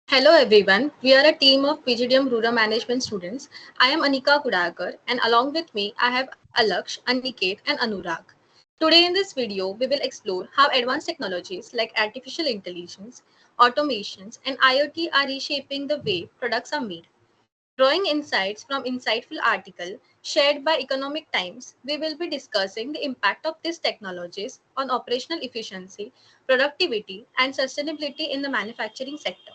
Hello everyone, we are a team of PGDM Rural Management students. I am Anika Kudakar and along with me I have Alaksh, Aniket and Anurag. Today in this video, we will explore how advanced technologies like artificial intelligence, automations and IoT are reshaping the way products are made. Drawing insights from insightful article shared by Economic Times, we will be discussing the impact of these technologies on operational efficiency, productivity and sustainability in the manufacturing sector.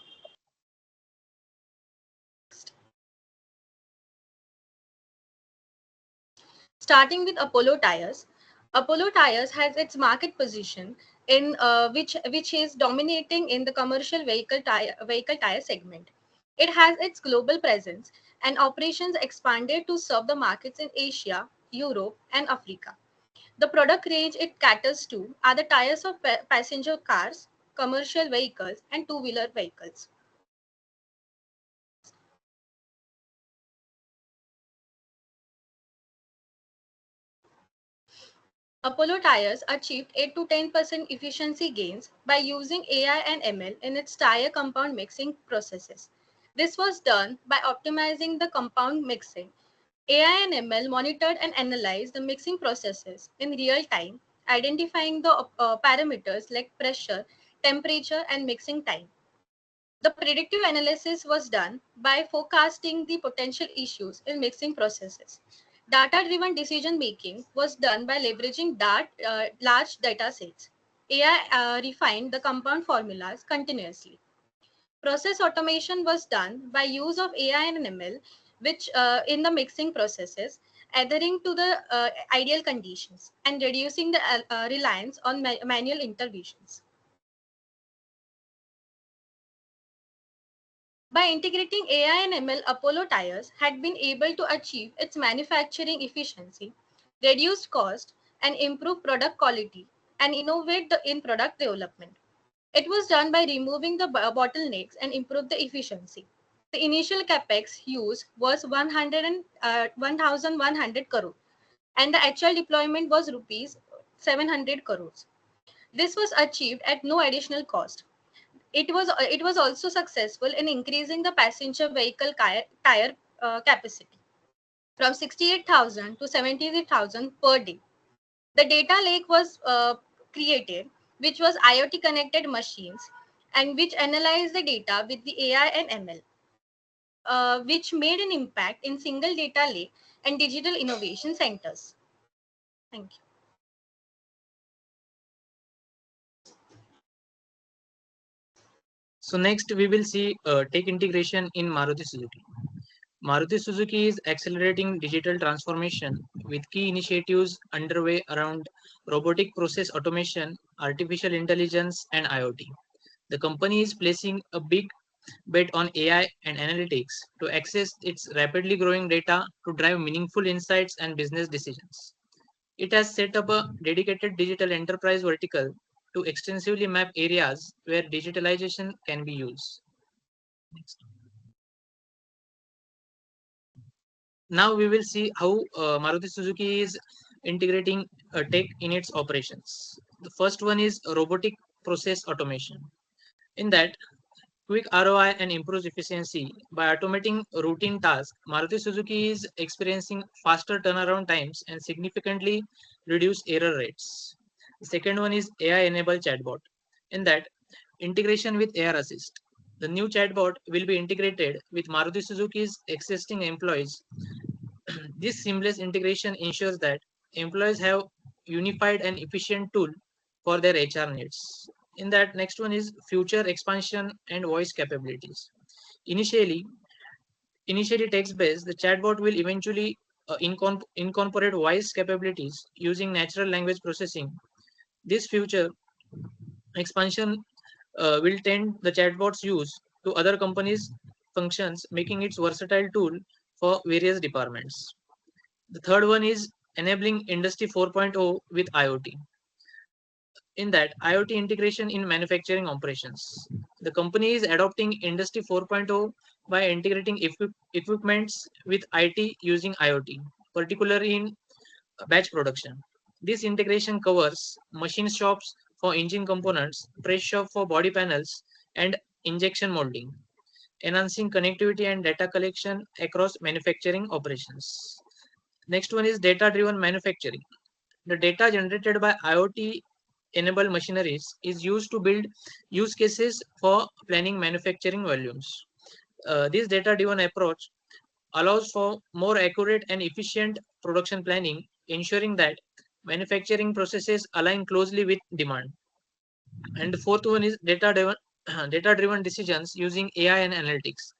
Starting with Apollo Tyres. Apollo Tyres has its market position in which is dominating in the commercial vehicle tire segment. It has its global presence and operations expanded to serve the markets in Asia, Europe, and Africa. The product range it caters to are the tires of passenger cars, commercial vehicles, and two-wheeler vehicles. Apollo Tyres achieved 8 to 10% efficiency gains by using AI and ML in its tire compound mixing processes. This was done by optimizing the compound mixing. AI and ML monitored and analyzed the mixing processes in real time, identifying the parameters like pressure, temperature, and mixing time. The predictive analysis was done by forecasting the potential issues in mixing processes. Data-driven decision making was done by leveraging large data sets. AI refined the compound formulas continuously. Process automation was done by use of AI and ML, which in the mixing processes, adhering to the ideal conditions and reducing the reliance on manual interventions. By integrating AI and ML, Apollo Tyres had been able to achieve its manufacturing efficiency, reduce cost, and improve product quality, and innovate in product development. It was done by removing the bottlenecks and improve the efficiency. The initial capex use was 1,100 crore, and the actual deployment was rupees 700 crores. This was achieved at no additional cost. It was also successful in increasing the passenger vehicle tire capacity from 68,000 to 73,000 per day. The data lake was created, which was IoT connected machines and which analyzed the data with the AI and ML, which made an impact in single data lake and digital innovation centers. Thank you. So next we will see tech integration in Maruti Suzuki. Maruti Suzuki is accelerating digital transformation with key initiatives underway around robotic process automation, artificial intelligence, and IoT. The company is placing a big bet on AI and analytics to access its rapidly growing data to drive meaningful insights and business decisions. It has set up a dedicated digital enterprise vertical to extensively map areas where digitalization can be used. Next. Now we will see how Maruti Suzuki is integrating tech in its operations. The first one is robotic process automation. In that, quick ROI and improves efficiency by automating routine tasks. Maruti Suzuki is experiencing faster turnaround times and significantly reduced error rates. The second one is AI-enabled chatbot. In that, integration with AR Assist. The new chatbot will be integrated with Maruti Suzuki's existing employees. This seamless integration ensures that employees have unified and efficient tool for their HR needs. In that, next one is future expansion and voice capabilities. Initially, initially text-based, the chatbot will eventually incorporate voice capabilities using natural language processing. This future expansion will tend the chatbot's use to other companies' functions, making it versatile tool for various departments. The third one is enabling Industry 4.0 with IoT. In that, IoT integration in manufacturing operations. The company is adopting Industry 4.0 by integrating equipments with IT using IoT, particularly in batch production. This integration covers machine shops for engine components, press shop for body panels, and injection molding. enhancing connectivity and data collection across manufacturing operations. Next one is data-driven manufacturing. The data generated by IoT-enabled machineries is used to build use cases for planning manufacturing volumes. This data-driven approach allows for more accurate and efficient production planning, ensuring that manufacturing processes align closely with demand. And the fourth one is data-driven data-driven decisions using AI and analytics.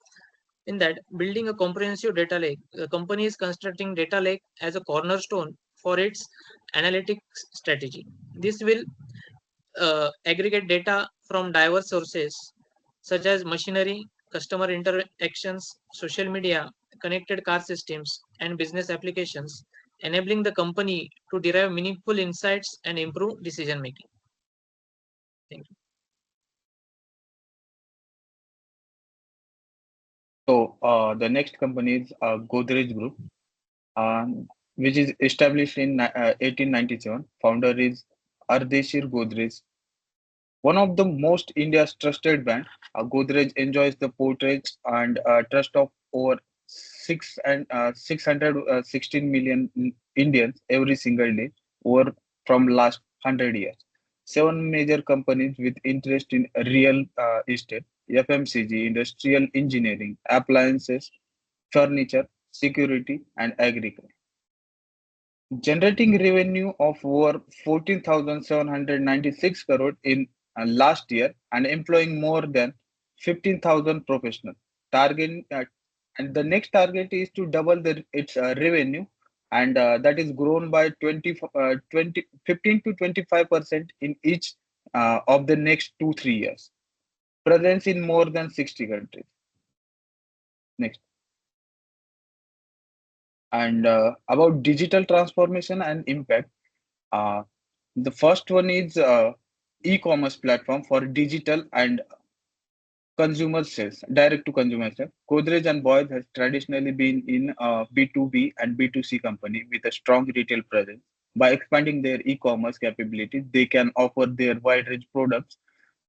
In that, building a comprehensive data lake, the company is constructing data lake as a cornerstone for its analytics strategy. This will aggregate data from diverse sources such as machinery, customer interactions, social media, connected car systems, and business applications, enabling the company to derive meaningful insights and improve decision making. Thank you. So the next company is Godrej Group, uh, which is established in 1897. Founder is Ardeshir Godrej. One of the most India's trusted brand, Godrej enjoys the portraits and trust of over 616 million Indians every single day, over from last 100 years. Seven major companies with interest in real estate, FMCG, industrial engineering, appliances, furniture, security, and agriculture, generating revenue of over 14,796 crore in last year and employing more than 15,000 professionals. Target and the next target is to double its revenue, and that is grown by 15 to 25% in each of the next 2 3 years. Presence in more than 60 countries. Next. And about digital transformation and impact. Uh, the first one is e-commerce platform for digital and consumer sales, direct to consumer sales. Godrej and Boyce has traditionally been in B2B and B2C company with a strong retail presence. By expanding their e-commerce capabilities, they can offer their wide range products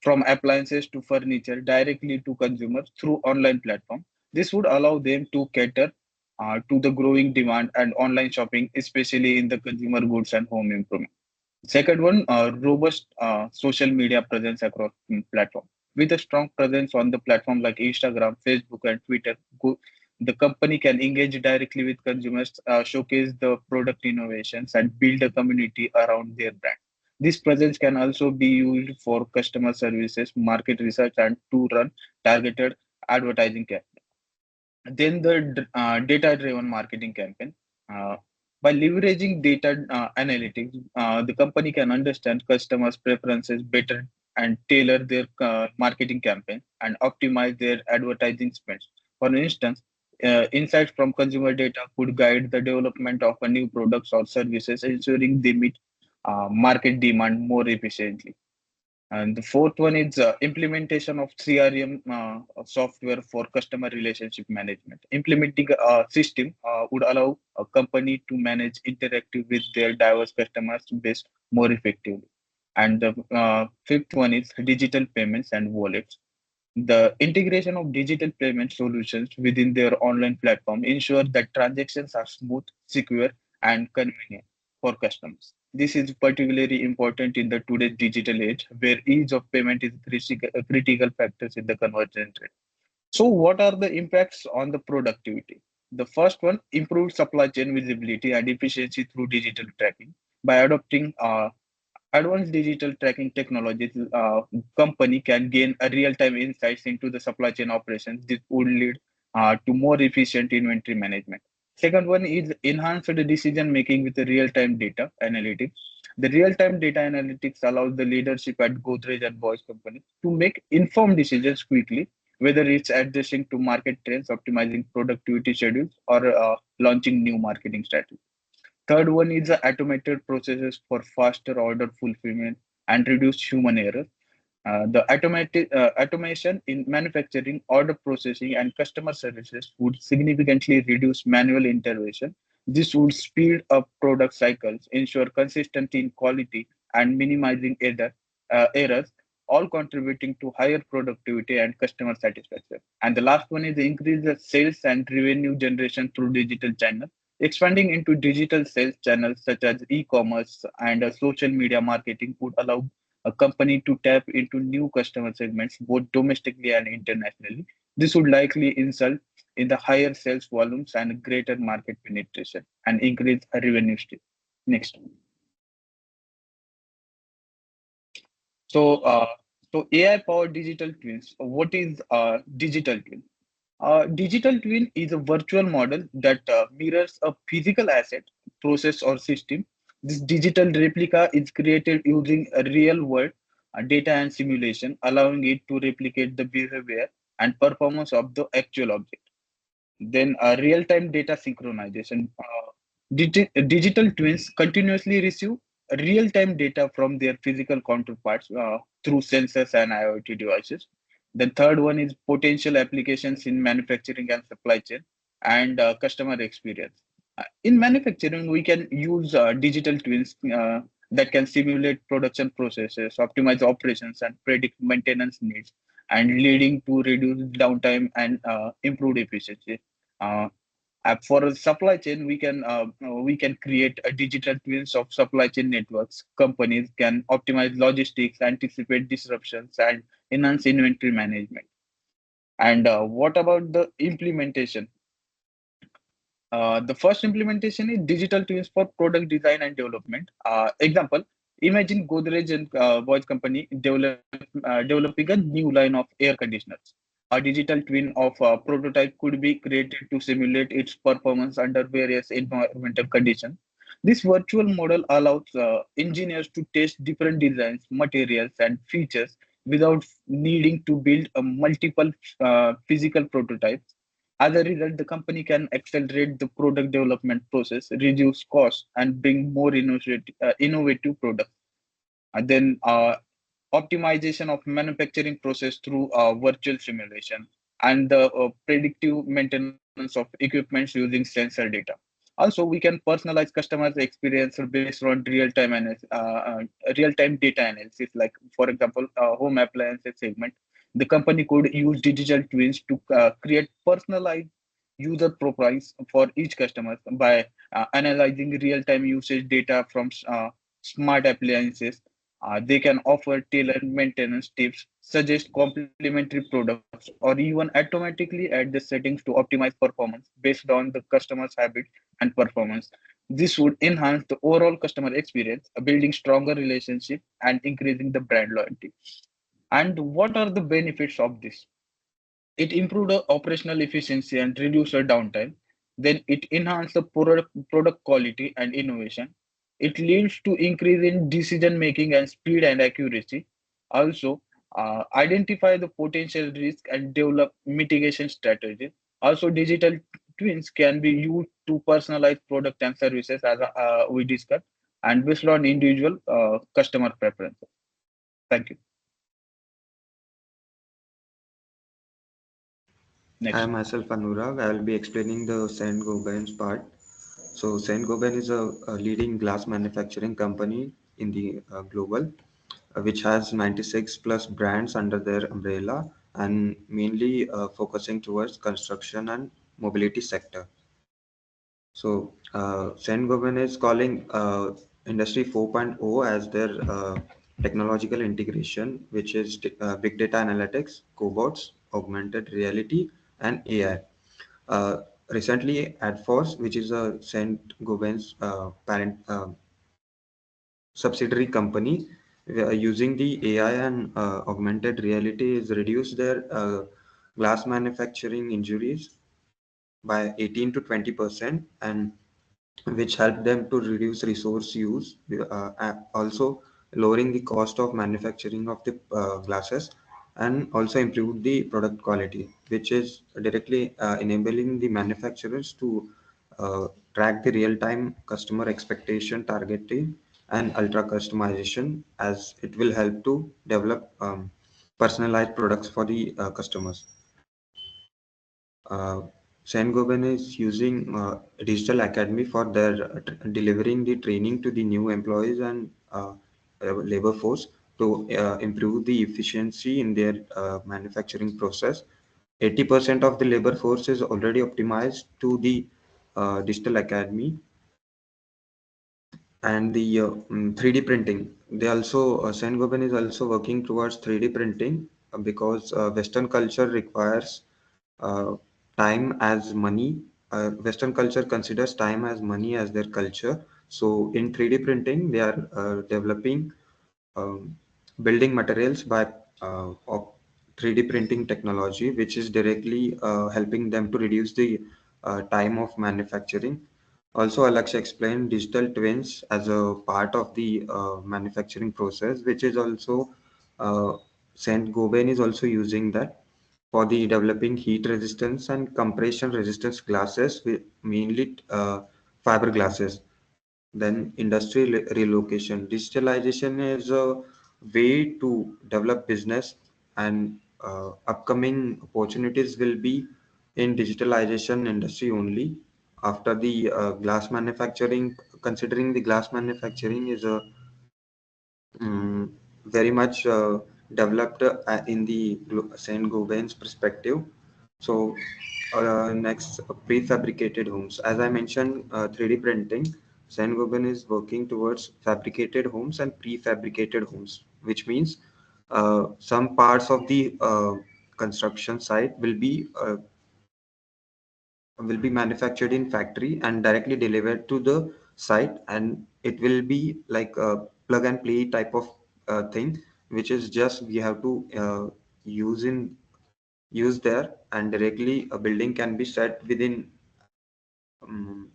from appliances to furniture directly to consumers through online platform. This would allow them to cater to the growing demand and online shopping, especially in the consumer goods and home improvement. Second one, robust social media presence across platform. With a strong presence on the platform like Instagram, Facebook, and Twitter, the company can engage directly with consumers, showcase the product innovations, and build a community around their brand. This presence can also be used for customer services, market research, and to run targeted advertising campaigns. Then the data-driven marketing campaign. Uh, by leveraging data analytics, the company can understand customers' preferences better and tailor their marketing campaign and optimize their advertising spends. For instance, insights from consumer data could guide the development of a new products or services, ensuring they meet market demand more efficiently. And the fourth one is implementation of CRM software for customer relationship management. Implementing a system would allow a company to manage interactive with their diverse customers base more effectively. And the fifth one is digital payments and wallets. The integration of digital payment solutions within their online platform ensure that transactions are smooth, secure, and convenient for customers. This is particularly important in the today's digital age, where ease of payment is critical factors in the conversion rate. So, what are the impacts on the productivity? The first one, improved supply chain visibility and efficiency through digital tracking. By adopting advanced digital tracking technologies, company can gain a real-time insights into the supply chain operations. This would lead to more efficient inventory management. Second one is enhanced decision making with the real-time data analytics. The real-time data analytics allows the leadership at Godrej and Boyce company to make informed decisions quickly, whether it's adjusting to market trends, optimizing productivity schedules, or launching new marketing strategies. Third one is the automated processes for faster order fulfillment and reduce human error. The automated automation in manufacturing, order processing, and customer services would significantly reduce manual intervention. This would speed up product cycles, ensure consistency in quality, and minimizing errors, all contributing to higher productivity and customer satisfaction. And the last one is increase the sales and revenue generation through digital channels. Expanding into digital sales channels such as e-commerce and social media marketing would allow a company to tap into new customer segments both domestically and internationally. This would likely result in the higher sales volumes and greater market penetration and increase revenue stream. Next. So, so AI-powered digital twins. What is digital twin? Digital twin is a virtual model that mirrors a physical asset, process, or system. This digital replica is created using a real-world data and simulation, allowing it to replicate the behavior and performance of the actual object. Then real-time data synchronization. Digital twins continuously receive real-time data from their physical counterparts through sensors and IoT devices. The third one is potential applications in manufacturing and supply chain and customer experience. In manufacturing, we can use digital twins that can simulate production processes, optimize operations, and predict maintenance needs, and leading to reduced downtime and improved efficiency. Uh, for a supply chain, we can create a digital twins of supply chain networks. Companies can optimize logistics, anticipate disruptions, and enhance inventory management. And what about the implementation? The first implementation is digital twins for product design and development. Example: imagine Godrej and Boyce company developing a new line of air conditioners. A digital twin of a prototype could be created to simulate its performance under various environmental conditions. This virtual model allows engineers to test different designs, materials, and features without needing to build a multiple physical prototypes. As a result, the company can accelerate the product development process, reduce costs, and bring more innovative products. And then optimization of manufacturing process through virtual simulation and the predictive maintenance of equipment using sensor data. Also, we can personalize customers' experience based on real-time data analysis. Like, for example, home appliances segment, the company could use digital twins to create personalized user profiles for each customer by analyzing real-time usage data from smart appliances. They can offer tailored maintenance tips, suggest complementary products, or even automatically add the settings to optimize performance based on the customer's habit and performance. This would enhance the overall customer experience, building stronger relationship and increasing the brand loyalty. And what are the benefits of this? It improved the operational efficiency and reduced the downtime. Then it enhanced the product quality and innovation. It leads to increase in decision making and speed and accuracy. Also, identify the potential risk and develop mitigation strategies. Also, digital twins can be used to personalize product and services as we discussed and based on individual customer preferences. Thank you. I Next. myself Anurag. I will be explaining the Saint-Gobain's part. So Saint-Gobain is a leading glass manufacturing company in the global, which has 96 plus brands under their umbrella and mainly focusing towards construction and mobility sector. So Saint-Gobain is calling Industry 4.0 as their technological integration, which is big data analytics, cobots, augmented reality, and AI. Recently, AdForce, which is a Saint Gobain's parent subsidiary company, using the AI and augmented reality, is reduced their glass manufacturing injuries by 18 to 20%, and which help them to reduce resource use, also lowering the cost of manufacturing of the glasses, and also improve the product quality, which is directly enabling the manufacturers to track the real-time customer expectation targeting and ultra customization, as it will help to develop personalized products for the customers. uh, Saint-Gobain is using a digital academy for their delivering the training to the new employees and labor force to improve the efficiency in their manufacturing process. 80% of the labor force is already optimized to the digital academy and the 3D printing. They also, Saint-Gobain is also working towards 3D printing because Western culture requires uh, time as money. Western culture considers time as money as their culture. So in 3D printing, they are developing um, building materials by of 3D printing technology, which is directly helping them to reduce the time of manufacturing. Also, Alexa explained digital twins as a part of the manufacturing process, which is also uh, Saint Gobain is also using that for the developing heat resistance and compression resistance glasses, mainly fiber glasses. Then industry relocation. Digitalization is a way to develop business, and upcoming opportunities will be in digitalization industry only. After the glass manufacturing, considering the glass manufacturing is a mm, very much developed in the Saint Gobain's perspective. So next, prefabricated homes. As I mentioned, 3D printing. Saint Gobain is working towards fabricated homes and prefabricated homes, which means some parts of the construction site will be manufactured in factory and directly delivered to the site, and it will be like a plug and play type of thing, which is just we have to use in use there, and directly a building can be set within um,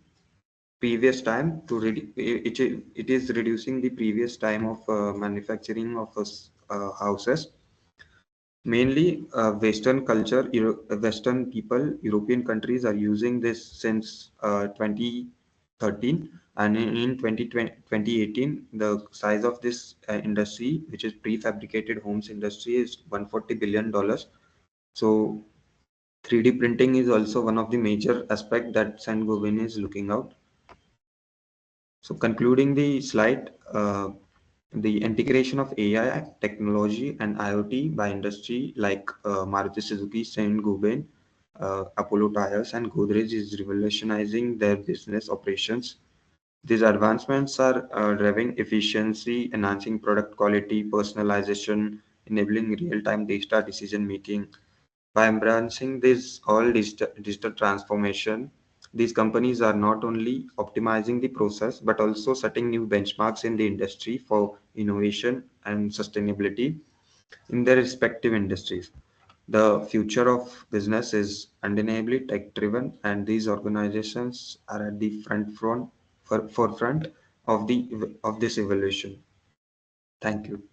previous time to it is reducing the previous time of manufacturing of houses. Mainly Western culture, Western people, European countries are using this since 2013. And in 2018, the size of this industry, which is prefabricated homes industry, is $140 billion. So 3D printing is also one of the major aspect that Saint-Gobain is looking out. So concluding the slide, the integration of AI technology and IoT by industry like Maruti Suzuki, Saint-Gobain, Apollo Tyres, and Godrej is revolutionizing their business operations. These advancements are driving efficiency, enhancing product quality, personalization, enabling real-time data decision making. By embracing this all digital transformation, these companies are not only optimizing the process but also setting new benchmarks in the industry for innovation and sustainability in their respective industries. The future of business is undeniably tech driven, and these organizations are at the forefront of this evolution. Thank you.